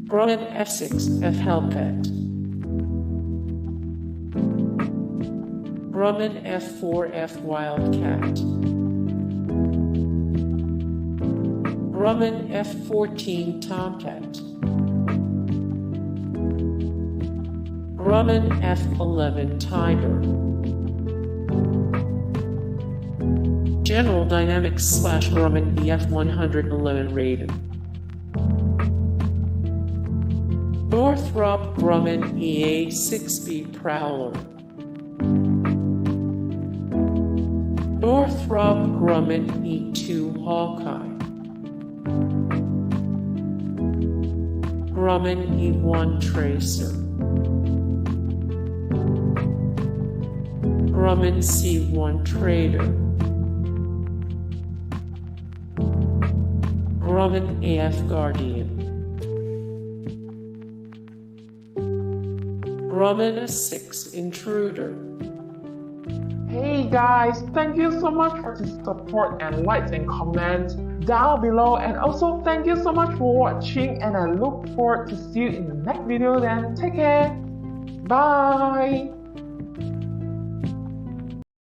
Grumman F6F Hellcat, Grumman F4F Wildcat, Grumman F-14 Tomcat, Grumman F-11 Trader, General Dynamics / Grumman EF-111 rated, Northrop Grumman A-6 Prowler, Northrop Grumman E-2 Hawkeye, Grumman E-1 Tracer, Grumman C-1 Trader, Grumman AF Guardian, Grumman A-6 Intruder. Hey guys, thank you so much for the support and likes and comments down below, and also thank you so much for watching, and I look forward to see you in the next video. Then take care, bye.